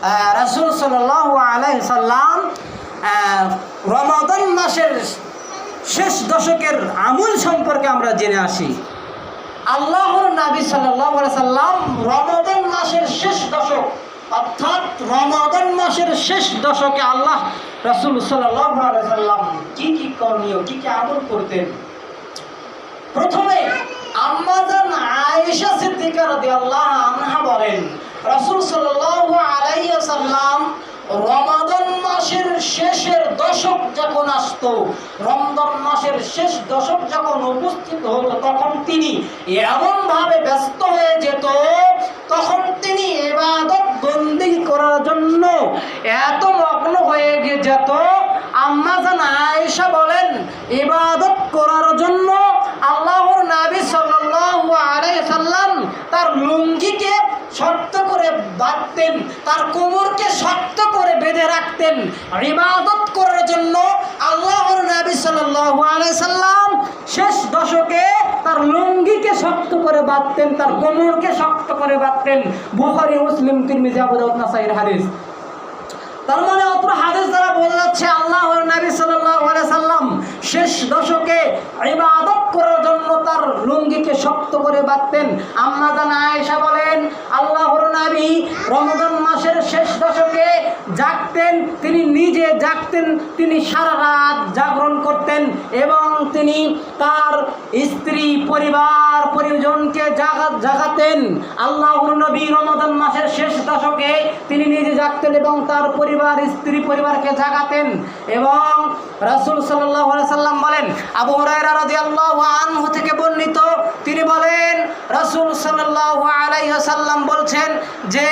রাসূল সাল্লাল্লাহু আলাইহি সাল্লাম রমাদান মাসের শেষ দশকের আমল সম্পর্কে আমরা জেনে আসি। আল্লাহর নবী সাল্লাল্লাহু আলাইহি সাল্লাম রমাদান মাসের শেষ দশক অর্থাৎ রমাদান মাসের শেষ দশকে আল্লাহ রাসূল সাল্লাল্লাহু আলাইহি সাল্লাম কি কি করণীয় কি কি আমল করতেন। প্রথমে আম্মা জান আয়েশা সিদ্দিকা রাদিয়াল্লাহু আনহা বলেন, রাসূল সাল্লাল্লাহু আলাইহি সাল্লাম রমাদান মাসের শেষের দশক যখন আসতো, রমজান মাসের শেষ দশক যখন উপস্থিত হতো, তখন তিনি এমনভাবে ব্যস্ত হয়ে যেত, তখন তিনি ইবাদত বন্দেগী করার জন্য এত মগ্ন হয়ে যেত। আম্মা জান আয়েশা বলেন, ইবাদত করার জন্য আল্লাহর নবী সাল্লাল্লাহু আলাইহি সাল্লাম তার লুঙ্গিকে শক্ত করে বাঁধতেন, তার কোমরকে শক্ত করে বেঁধে রাখতেন। ইবাদত করার জন্য আল্লাহর নবী সাল্লাল্লাহু আলাইহি সাল্লাম শেষ দশকে তার লুঙ্গিকে শক্ত করে বাঁধতেন, তার কোমরকে শক্ত করে বাঁধতেন। বুখারী, মুসলিম, তিরমিজি, আবু দাউদ, নাসাঈর হাদিস। তার মানে অত্র হাদিস দ্বারা বোঝা যাচ্ছে আল্লাহর নবী সাল্লাল্লাহু আলাইহি সাল্লাম শেষ দশকে ইবাদত করার জন্য তার লুঙ্গিকে শক্ত করে বাঁধতেন। আম্মা জান আয়েশা বলেন, আল্লাহর নবী রমজান মাসের শেষ দশকে জাগতেন, তিনি নিজে জাগতেন, তিনি সারা রাত জাগরণ করতেন এবং তিনি তার স্ত্রী পরিবার পরিজনকে জাগাতেন। আল্লাহর নবী রমজান মাসের শেষ দশকে তিনি নিজে জাগতেন এবং তার স্ত্রী পরিবারকে জাগাতেন। এবং রাসূল সাল্লাল্লাহু আলাইহি সাল্লাম বলেন, আবু হুরায়রা রাদিয়াল্লাহু আনহু থেকে বর্ণিত, তিনি বলেন রাসূল সাল্লাল্লাহু আলাইহি সাল্লাম বলছেন যে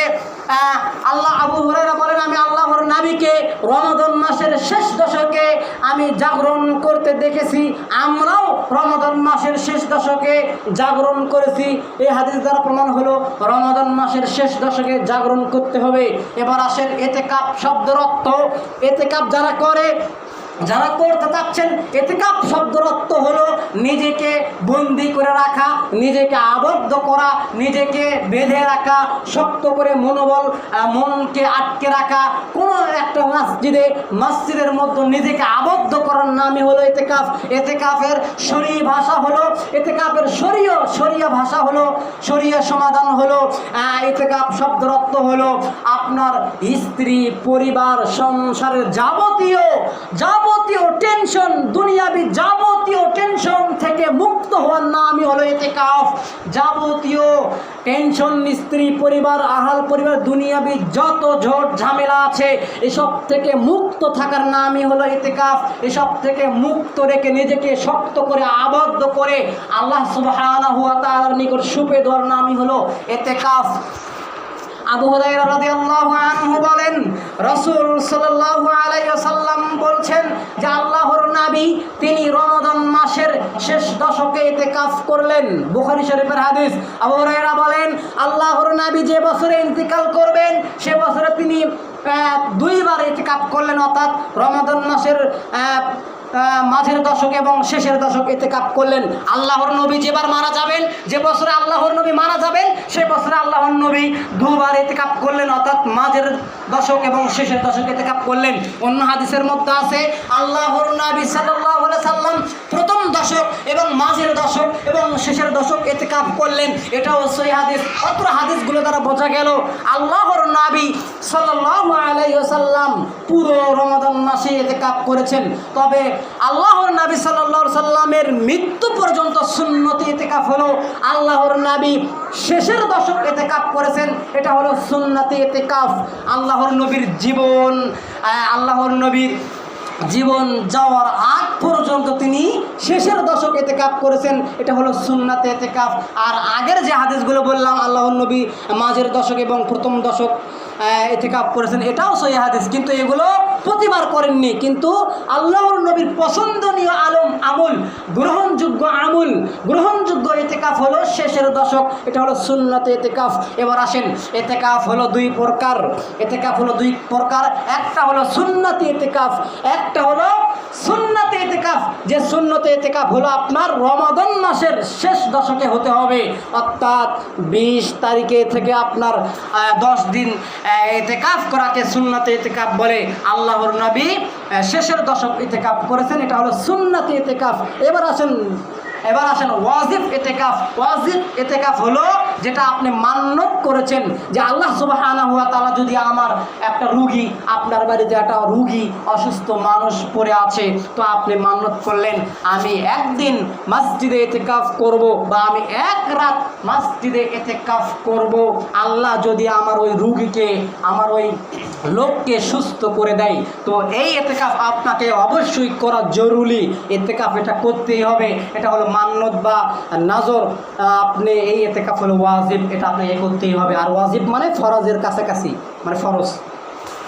আবু হুরায়রা বলেন, আমি আল্লাহর নবীকে রমজান মাসের শেষ দশকে আমি জাগরণ করতে দেখেছি, আমরাও রমজান মাসের শেষ দশকে জাগরণ করেছি। এই হাদিস দ্বারা প্রমাণ হলো রমজান মাসের শেষ দশকে জাগরণ করতে হবে। এবার আসেন ইতিকাফ শব্দের অর্থ। ইতিকাফ যারা করতে চাচ্ছেন, ইতিকাফ শব্দের অর্থ হলো নিজেকে বন্দি করে রাখা, নিজেকে আবদ্ধ করা, নিজেকে বেঁধে রাখা, শক্ত করে মনকে আটকে রাখা। কোনো একটা মসজিদের মধ্যে নিজেকে আবদ্ধ করার নামই হলো ইতিকাফ। ইতিকাফের শরীয়ী ভাষা হলো, ইতিকাফের শরীয়ী ভাষা হলো, শরীয়ী সমাধান হলো, ইতিকাফ শব্দের অর্থ হলো আপনার স্ত্রী পরিবার সংসারের যাবতীয় টেনশন, দুনিয়াবি যাবতীয় টেনশন থেকে মুক্ত হওয়ার নামই হলো ইতিকাফ। যাবতীয় টেনশন, স্ত্রী পরিবার, আহাল পরিবার, দুনিয়াবি যত ঝড় ঝামেলা আছে, এসব থেকে মুক্ত থাকার নামই হলো ইতিকাফ। এসব থেকে মুক্ত রেখে নিজেকে শক্ত করে আবদ্ধ করে আল্লাহ সুবহানাহু ওয়া তাআলার নিকট সুপে দেওয়ার নামই হলো ইতিকাফ। আবু হুরায়রা রাদিয়াল্লাহু আনহু বলেন, রাসূল সাল্লাল্লাহু আলাইহি ওয়াসাল্লাম বলছেন যে আল্লাহর নবী তিনি রমাদান মাসের শেষ দশকে ইতিকাফ করলেন। বুখারী শরীফের হাদিস। আবু হুরায়রা বলেন, আল্লাহর নবী যে বছরে ইন্তিকাল করবেন সে বছরে তিনি দুইবার ইতিকাফ করলেন, অর্থাৎ রমাদান মাসের মাঝের দশক এবং শেষের দশক ইতিকাফ করলেন। আল্লাহর নবী যেবার মারা যাবেন, যে বছরে আল্লাহর নবী মারা যাবেন, সে বছরে আল্লাহর নবী দুবার ইতিকাফ করলেন, অর্থাৎ মাঝের দশক এবং শেষের দশক ইতিকাফ করলেন। অন্য হাদিসের মধ্যে আছে আল্লাহর নবী সাল্লাল্লাহু আলাইহি সাল্লাম প্রথম দশক এবং মাঝের দশক এবং শেষের দশক ইতিকাফ করলেন। এটাও সহিহ হাদিস। অত্র হাদিসগুলো দ্বারা বোঝা গেল আল্লাহর নবী সাল্লাল্লাহু আলাইহি ওয়াসাল্লাম পুরো রমাদান মাসে ইতিকাফ করেছেন। তবে আল্লাহর নবী সাল্লাল্লাহু আলাইহি সাল্লামের মৃত্যু পর্যন্ত সুন্নতি ইতিকাফ হলো আল্লাহর নবী শেষের দশক ইতিকাফ করেছেন, এটা হলো সুন্নতি ইতিকাফ। আল্লাহর নবীর জীবন যাওয়ার আগ পর্যন্ত তিনি শেষের দশক ইতিকাফ করেছেন, এটা হলো সুন্নাতে ইতিকাফ। আর আগের যে হাদিসগুলো বললাম আল্লাহর নবী মাঝের দশক এবং প্রথম দশক ইতিকাফ করেছেন, এটাও সহিহ হাদিস, কিন্তু এগুলো প্রতিবার করেননি। কিন্তু আল্লাহর নবীর পছন্দনীয় আমল, গ্রহণযোগ্য ইতিকাফ হলো শেষের দশক, এটা হলো সুন্নতে ইতিকাফ। এবার আসেন, ইতিকাফ হলো দুই প্রকার। একটা হলো সুন্নতি ইতিকাফ, একটা হলো সুন্নতে ইতিকাফ। যে সুন্নতে ইতিকাফ হলো আপনার রমাদান মাসের শেষ দশকে হতে হবে, অর্থাৎ 20 তারিখে থেকে আপনার 10 দিন ইতিকাফ করাকে সুন্নতে ইতিকাফ বলে। আল্লাহর নবী শেষের দশক ইতিকাফ করেছেন, এটা হলো সুন্নতে ইতিকাফ। এবার আসেন ওয়াজিব ইতিকাফ। ওয়াজিব ইতিকাফ হলো যেটা আপনি মান্যত করেছেন যে আল্লাহ সুবহানাহু ওয়া তাআলা যদি আমার একটা রুগী, আপনার বাড়িতে একটা রুগী অসুস্থ মানুষ পড়ে আছে, তো আপনি মান্যত করলেন আমি একদিন মসজিদে ইতিকাফ করব বা আমি এক রাত মসজিদে ইতিকাফ করব। আল্লাহ যদি আমার ওই রুগীকে, আমার ওই লোককে সুস্থ করে দেয়, তো এই ইতিকাফ আপনাকে অবশ্যই করা জরুরি। ইতিকাফ এটা করতেই হবে, এটা হলো মান্যত বা নাজর। আপনি এই ইতিকাফ হলো ওয়াজিব, এটা আপনাকে করতেই হবে। আর ওয়াজিব মানে ফরজের কাছাকাছি, মানে ফরজ,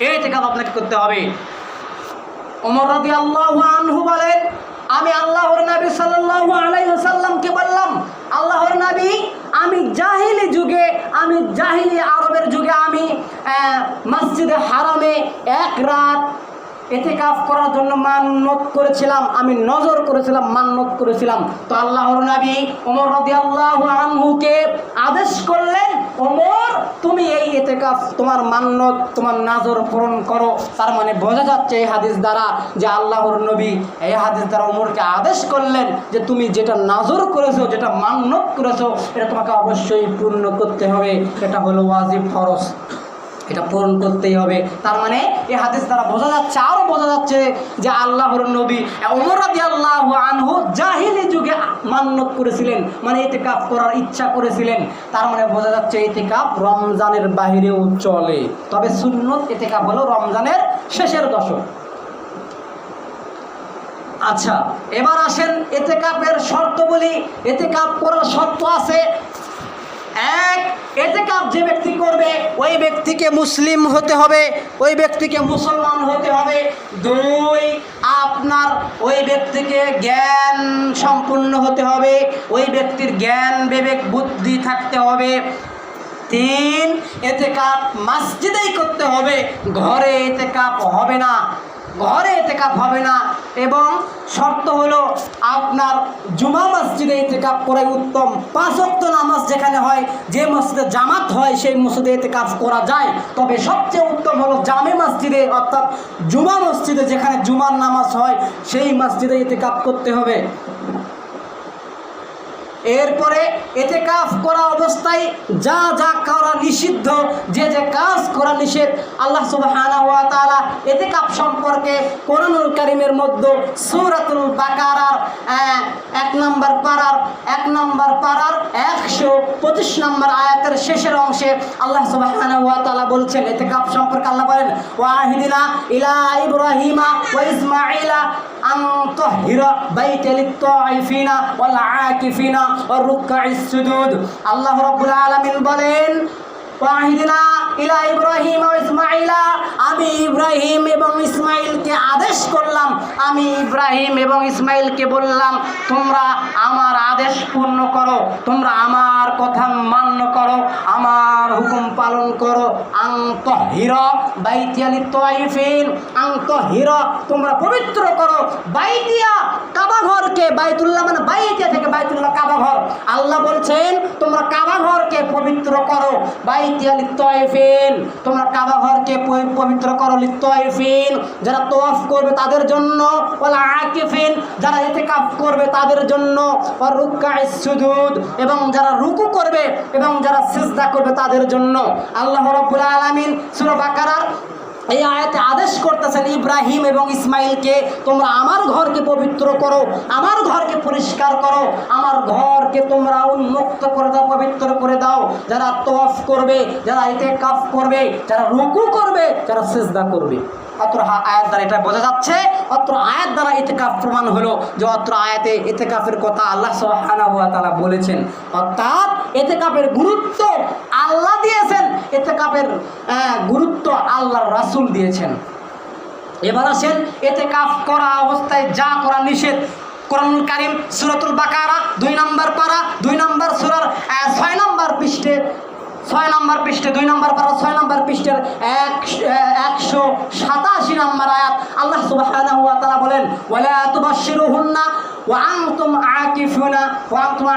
এই ইতিকাফ আপনাকে করতে হবে। ওমর রাদিয়াল্লাহু আনহু বলেন, আমি আল্লাহর নবী সাল্লাল্লাহু আলাইহি ওয়াসাল্লামকে বললাম, আল্লাহর নবী আমি জাহিলি যুগে, আমি জাহিলি আরবের যুগে আমি মসজিদে হারামে এক রাত ইতিকাফ করার জন্য মান্যত করেছিলাম, আমি নজর করেছিলাম, মান্যত করেছিলাম। তো আল্লাহর নবী ওমর রাদিয়াল্লাহু আনহুকে আদেশ করলেন, ওমর তুমি এই ইতিকাফ, তোমার মান্যত, তোমার নজর পূরণ করো। তার মানে বোঝা যাচ্ছে এই হাদিস দ্বারা যে আল্লাহর নবী এই হাদিস দ্বারা ওমরকে আদেশ করলেন যে তুমি যেটা নজর করেছো, যেটা মান্যত করেছো, এটা তোমাকে অবশ্যই পূর্ণ করতে হবে। এটা হলো ওয়াজিব, ফরজ, এটা পূরণ করতেই হবে। তার মানে এই হাদিস দ্বারা বোঝা যাচ্ছে, আরও বোঝা যাচ্ছে যে আল্লাহর নবী ওমর রাদিয়াল্লাহু আনহু জাহিলি যুগে মান্যত করেছিলেন, মানে ইতিকাফ করার ইচ্ছা করেছিলেন। তার মানে বোঝা যাচ্ছে ইতিকাফ রমজানের বাহিরেও চলে, তবে সুন্নত ইতিকাফ হলো রমজানের শেষের দশক। আচ্ছা, এবার আসেন ইতিকাফের শর্ত বলি। ইতিকাফ করার শর্ত আছে। এক, ইতিকাফ যে ব্যক্তি করবে ওই ব্যক্তিকে মুসলিম হতে হবে, ওই ব্যক্তিকে মুসলমান হতে হবে। দুই, আপনার ওই ব্যক্তিকে জ্ঞান সম্পূর্ণ হতে হবে, ওই ব্যক্তির জ্ঞান বিবেক বুদ্ধি থাকতে হবে। তিন, ইতিকাফ মসজিদেই করতে হবে, ঘরে ইতিকাফ হবে না, ঘরে ইতিকাফ হবে না। এবং শর্ত হলো আপনার জুমা মসজিদে ইতিকাফ করাই উত্তম। 5 ওয়াক্ত নামাজ যেখানে হয়, যে মসজিদে জামাত হয় সেই মসজিদে ইতিকাফ করা যায়, তবে সবচেয়ে উত্তম হলো জামে মসজিদে, অর্থাৎ জুমা মসজিদে, যেখানে জুমার নামাজ হয় সেই মসজিদে ইতিকাফ করতে হবে। এরপরে ইতিকাফ করা অবস্থায় যা যা করা নিষিদ্ধ, যে যে কাজ করা নিষেধ, আল্লাহ সুবহানাহু ওয়া তাআলা ইতিকাফ সম্পর্কে কোরআনুল কারীমের মধ্যে সূরাতুল বাকারার 1 নম্বর পারার 125 নম্বর আয়াতের শেষের অংশে আল্লাহ সুবহানাহু ওয়া তাআলা বলছেন ইতিকাফ সম্পর্কে। আল্লাহ বলেন, ওয়াহিদিনা ইলা ইব্রাহিমা ওয়া ইসমাঈলা আন তাহিরা বাইতা লিত-তাঈফিনা ওয়াল আকিফিনা ওয়া রুকআইস সুজুদ। আল্লাহ রাব্বুল আলামিন বলেন, ওয়াহিদিনা ইলা ইব্রাহিম ওয়া ইসমাঈলা, আমি ইব্রাহিম এবং ইসমাঈলকে আদেশ করলাম, আমি ইব্রাহিম এবং ইসমাঈলকে বললাম তোমরা আমার আদেশ পূর্ণ করো, তোমরা আমার কথা মান্য করো, আমার হুকুম পালন করো। আন তাহিরা বাইতিয়া লিত-তাঈফিন, আন তাহিরা তোমরা পবিত্র করো বাইতিয়া কাবা ঘরকে, বাইতুল্লাহ মানে বাইতিয়া থেকে বাইতুল্লাহ কাবা ঘর। আল্লাহ বলছেন তোমরা কাবা ঘরকে পবিত্র করো, বাইতিয়া লিত-তাঈফিন, তোমরা কাবা ঘরকে পবিত্র করো, লিত-তাঈফিন যারা তাওয়াফ করবে তাদের জন্য, ওয়াল আকিফিন যারা ইতিকাফ করবে তাদের জন্য, ওয়া রুকআইস সুজুদ এবং যারা রুকু করবে এবং যারা সিজদা করবে তাদের জন্য। আল্লাহ রাব্বুল আলামিন সূরা বাকারার এই আয়াতে আদেশ করতেছেন ইব্রাহিম এবং ইসমাঈলকে তোমরা আমার ঘরকে পবিত্র করো, আমার ঘরকে পরিষ্কার করো, আমার ঘরকে তোমরা উন্মুক্ত করে দাও, পবিত্র করে দাও। যারা তাওয়াফ করবে, যারা ইতিকাফ করবে, যারা রুকু করবে, যারা সিজদা করবে। অত্র আয়াত দ্বারা এটা বোঝা যাচ্ছে, অত্র আয়াত দ্বারা ইতিকাফ প্রমাণ হলো যে অত্র আয়াতে ইতিকাফের কথা আল্লাহ সুবহানাহু ওয়া তাআলা বলেছেন, অর্থাৎ ইতিকাফের গুরুত্ব আল্লাহ দিয়েছেন, ইতিকাফের গুরুত্ব আল্লাহর রাসূল দিয়েছেন। এবার আসেন ইতিকাফ করা অবস্থায় যা করা নিষেধ। কোরআনুল কারীম সূরাতুল বাকারা 2 নম্বর পারা 2 নম্বর সূরার 6 নম্বর পৃষ্ঠে 6 নম্বর পৃষ্ঠে 2 নম্বর পারা 6 নম্বর পৃষ্ঠের 187 নম্বর আয়াত আল্লাহ সুবহানাহু ওয়া তাআলা বলেন, ওয়ালা তুবাশশিরুহুন্না ওয়া আনতুম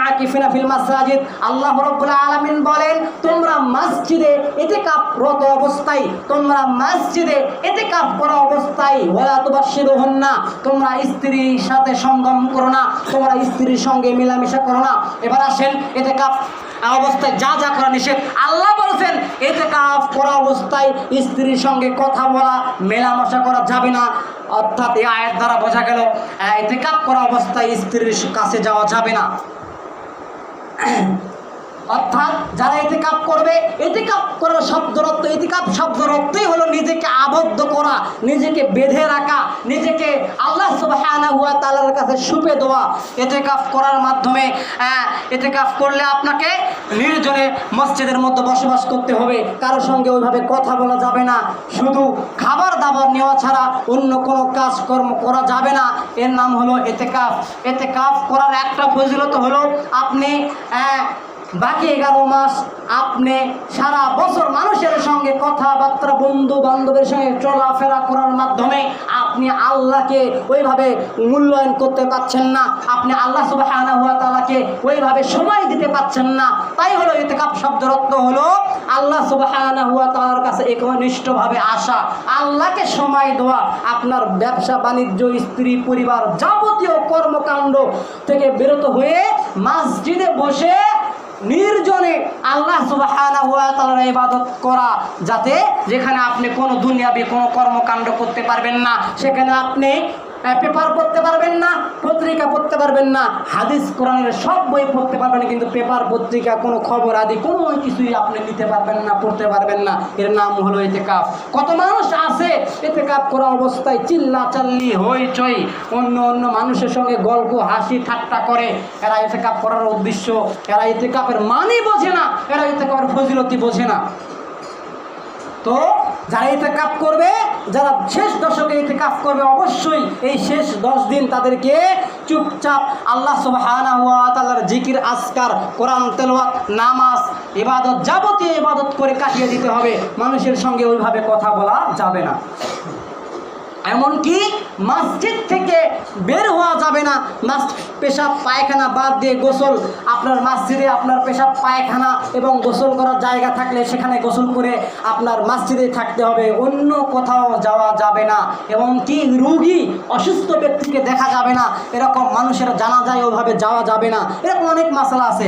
আকিফুনা ফিল মাসাজিদ। আল্লাহ রাব্বুল আলামিন বলেন, তোমরা মসজিদে ইতিকাফরত অবস্থায়, তোমরা মসজিদে ইতিকাফ করা অবস্থায়, ওয়ালা তুবাশশিরুহুন্না, তোমরা স্ত্রীর সাথে সঙ্গম করো না, তোমরা স্ত্রীর সঙ্গে মেলামেশা করো না। এবার আসেন ইতিকাফ অবস্থায় যা যা করা নিষেধ। আল্লাহ বলেছেন ইতিকাফ করা অবস্থায় স্ত্রীর সঙ্গে কথা বলা, মেলামেশা করা যাবে না। অর্থাৎ এই আয়াত দ্বারা বোঝা গেল ইতিকাফ করা অবস্থায় স্ত্রীর কাছে যাওয়া যাবে না। অর্থাৎ যারা ইতিকাফ করবে, ইতিকাফ করার শব্দের অর্থ, ইতিকাফ শব্দের অর্থই হলো নিজেকে আবদ্ধ করা, নিজেকে বেঁধে রাখা, নিজেকে আল্লাহ সুবহানাহু ওয়া তাআলার কাছে সুপে দেওয়া। ইতিকাফ করার মাধ্যমে ইতিকাফ করলে আপনাকে নির্জনে মসজিদের মধ্যে বসবাস করতে হবে, কারোর সঙ্গে ওইভাবে কথা বলা যাবে না, শুধু খাবার দাবার নেওয়া ছাড়া অন্য কোনো কাজকর্ম করা যাবে না। এর নাম হলো ইতিকাফ। ইতিকাফ করার একটা ফজিলত হলো আপনি বাকি 11 মাস আপনি সারা বছর মানুষের সঙ্গে কথাবার্তা, বন্ধু বান্ধবের সঙ্গে চলাফেরা করার মাধ্যমে আপনি আল্লাহকে ওইভাবে মূল্যায়ন করতে পারছেন না, আপনি আল্লাহ সুবহানাহু ওয়া তাআলাকে ওইভাবে সময় দিতে পারছেন না। তাই হলো ইতিকাফ শব্দের অর্থ হলো আল্লাহ সুবহানাহু ওয়া তাআলার কাছে একনিষ্ঠভাবে আসা, আল্লাহকে সময় দেওয়া, আপনার ব্যবসা বাণিজ্য, স্ত্রী পরিবার, যাবতীয় কর্মকাণ্ড থেকে বিরত হয়ে মসজিদে বসে নির্জনে আল্লাহ সুবহানাহু ওয়া তাআলার ইবাদত করা, যাতে যেখানে আপনি কোনো দুনিয়াবি কোনো কর্মকাণ্ড করতে পারবেন না, সেখানে আপনি পেপার পড়তে পারবেন না, পত্রিকা পড়তে পারবেন না, হাদিস কোরআনের সব বই পড়তে পারবেন, কিন্তু পেপার পত্রিকা কোনো খবর আদি কোনো কিছুই আপনি নিতে পারবেন না, পড়তে পারবেন না। এর নাম হলো ইতিকাফ। কত মানুষ আছে ইতিকাফ করা অবস্থায় চিল্লাচাল্লি হইচই, অন্য অন্য মানুষের সঙ্গে গল্প হাসি ঠাট্টা করে। এরা ইতিকাফ করার উদ্দেশ্য, এরা ইতিকাফের মানে বোঝে না, এরা ইতিকাফের ফজিলতি বোঝে না। তো যারা ইতিকাফ করবে, যারা শেষ দশকে ইতিকাফ করবে, অবশ্যই এই শেষ 10 দিন তাদেরকে চুপচাপ আল্লাহ সুবহানাহু ওয়া তাআলার জিকির, আজকার, কোরআন তেলাওয়াত, নামাজ, ইবাদত, যাবতীয় ইবাদত করে কাটিয়ে দিতে হবে। মানুষের সঙ্গে ওইভাবে কথা বলা যাবে না। এমনকি মসজিদ থেকে বের হওয়া যাবে না। পেশাব পায়খানা বাদ দিয়ে গোসল, আপনার মসজিদে আপনার পেশাব পায়খানা এবং গোসল করার জায়গা থাকলে সেখানে গোসল করে আপনার মসজিদে থাকতে হবে, অন্য কোথাও যাওয়া যাবে না। এবং কি রোগী অসুস্থ ব্যক্তিকে দেখা যাবে না, এরকম মানুষের জানাজায় ওইভাবে যাওয়া যাবে না। এরকম অনেক মাসালা আছে।